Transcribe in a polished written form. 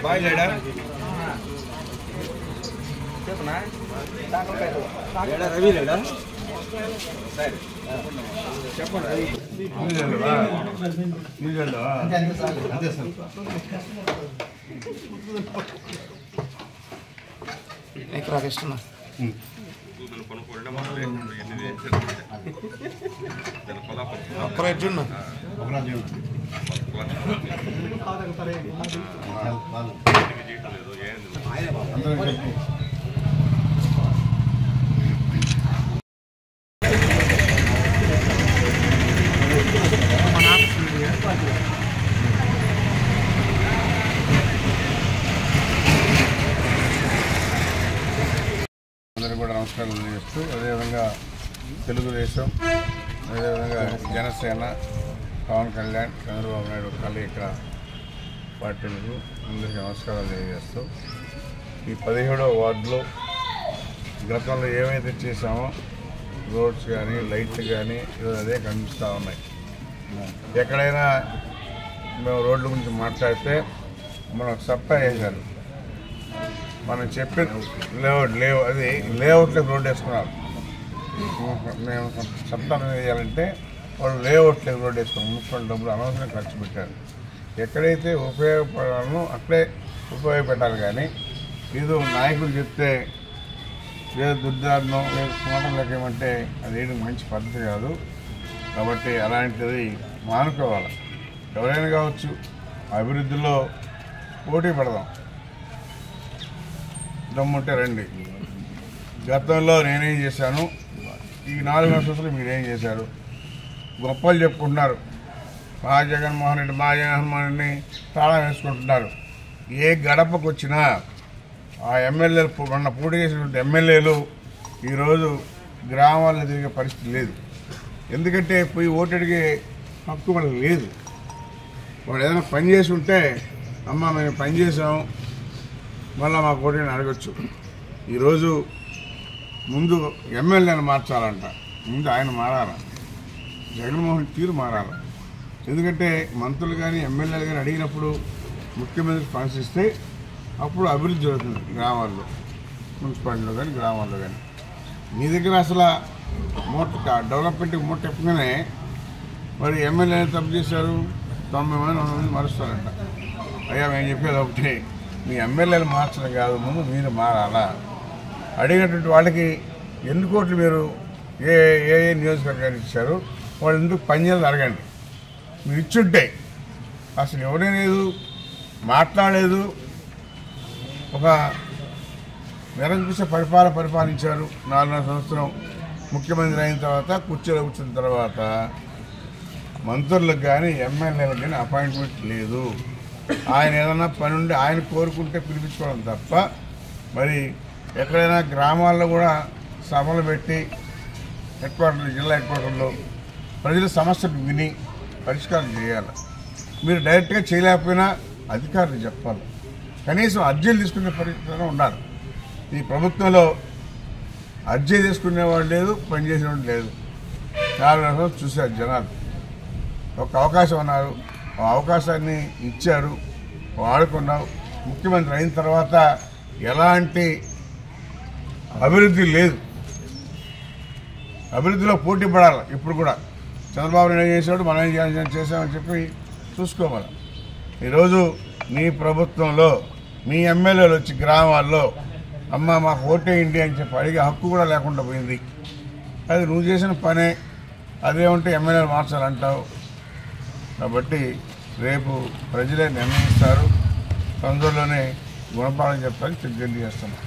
Bye లేడా రవి లేడా చెప్పండి అంతే సార్ రాకేష్ణ ఒక్కరోజు అందరూ కూడా నమస్కారం చేస్తూ అదేవిధంగా తెలుగుదేశం అదేవిధంగా జనసేన పవన్ కళ్యాణ్ చంద్రబాబు నాయుడు కలయిక పార్టీలకు అందరికీ నమస్కారాలు తెలియజేస్తూ ఈ 17వ వార్డులో గతంలో ఏమైతే చేసామో రోడ్స్ కానీ లైట్స్ కానీ ఈరోజు అదే కనిపిస్తూ ఉన్నాయి. ఎక్కడైనా మేము రోడ్ల గురించి మాట్లాడితే మనం సప్తా వేశారు, మనం చెప్పిన లేవు అది లేఅవుట్లకు రోడ్డు వేసుకున్నారు. మేము సప్తా వేయాలంటే వాళ్ళు లేఅవుట్లకు రోడ్డు వేసుకున్నారు. మున్సిపల్ డబ్బులు అనవసరంగా ఖర్చు పెట్టారు. ఎక్కడైతే ఉపయోగపడాలో అక్కడే ఉపయోగపెట్టాలి. కానీ ఏదో నాయకులు చెప్తే ఏదో దుర్దారణం లేదు స్మాటం లెక్కేమంటే అది ఏది మంచి పద్ధతి కాదు. కాబట్టి అలాంటిది మానుకోవాలి. ఎవరైనా కావచ్చు, అభివృద్ధిలో పోటీ పడదాం, దమ్ముంటే రండి. గతంలో నేనేం చేశాను, ఈ 4 సంవత్సరాలు మీరేం చేశారు, గొప్పలు చెప్పుకుంటున్నారు. మా జగన్మోహన్ రెడ్డిని తాళం వేసుకుంటున్నారు. ఏ గడపకు వచ్చినా ఆ ఎమ్మెల్యేలు మొన్న పోటీ చేసినటువంటి ఎమ్మెల్యేలు ఈరోజు గ్రామాల్లో తిరిగే పరిస్థితి లేదు. ఎందుకంటే పోయి ఓటు అడిగే హక్కు మనకు లేదు. వాడు ఏదైనా పని చేసి ఉంటే అమ్మ మేము పని చేసాము మళ్ళీ మాకు ఓటుని అడగచ్చు. ఈరోజు ముందు ఎమ్మెల్యేని మార్చాలంట, ముందు ఆయన మారాల, జగన్మోహన్ తీరు మారాలి. ఎందుకంటే మంత్రులు కానీ ఎమ్మెల్యేలు కానీ అడిగినప్పుడు ముఖ్యమంత్రి స్పందిస్తే అప్పుడు అభివృద్ధి జరుగుతుంది గ్రామాల్లో, మున్సిపాలిటీలో కానీ గ్రామాల్లో కానీ. మీ దగ్గర అసలు డెవలప్మెంట్కి మూట ఎప్పుగానే మరి ఎమ్మెల్యేని తప్పు చేశారు, 90 మంది 100 మంది మారుస్తారంట. అయ్యా మేము చెప్పేది ఒకటి, మీ ఎమ్మెల్యేలు మార్చడం కాదు, ముందు మీరు మారాలా. అడిగినటువంటి వాళ్ళకి ఎన్ని కోట్లు మీరు ఏ ఏ నియోజకవర్గానికి ఇచ్చారు, వాళ్ళు ఎందుకు పనిచేయాలి అడగండి. మీరు ఇచ్చుంటే అసలు ఎవరే లేదు, మాట్లాడలేదు. ఒక నిరంకుశ పరిపాలించారు 4 సంవత్సరం. ముఖ్యమంత్రి అయిన తర్వాత కుర్చీలో కూర్చున్న తర్వాత మంత్రులకు కానీ ఎమ్మెల్యేలకు కానీ అపాయింట్మెంట్ లేదు. ఆయన ఏదైనా పని ఉండి ఆయన కోరుకుంటే పిలిపించుకోవడం తప్ప మరి ఎక్కడైనా గ్రామాల్లో కూడా సభలు పెట్టి జిల్లా హెడ్ క్వార్టర్లో ప్రజల సమస్యలు విని పరిష్కారం చేయాలి. మీరు డైరెక్ట్గా చేయలేకపోయినా అధికారులు చెప్పాలి, కనీసం అర్జీలు తీసుకునే పరిస్థితి ఉండాలి. ఈ ప్రభుత్వంలో అర్జీ తీసుకునేవాడు లేదు, పనిచేసేవాడు లేదు. 4 రోజులు చూశారు జనాలు. ఒక అవకాశం అన్నారు, ఆ అవకాశాన్ని ఇచ్చారు, వాడుకున్నావు. ముఖ్యమంత్రి అయిన తర్వాత ఎలాంటి అభివృద్ధి లేదు. అభివృద్ధిలో పోటీ పడాలి. ఇప్పుడు కూడా చంద్రబాబు నాయుడు చేసాడు, మనం ఏం చేసామని చెప్పి చూసుకోవాలి. ఈరోజు నీ ప్రభుత్వంలో మీ ఎమ్మెల్యేలు వచ్చి గ్రామాల్లో అమ్మ మాకు ఓటేయండి అని చెప్పి అడిగే హక్కు కూడా లేకుండా పోయింది. అది నువ్వు చేసిన పనే. అదేమంటే ఎమ్మెల్యేలు మార్చాలంటావు. కాబట్టి రేపు ప్రజలే నిర్ణయిస్తారు. తొందరలోనే గుణపాఠం చెప్తారని తెలియజేస్తున్నాం.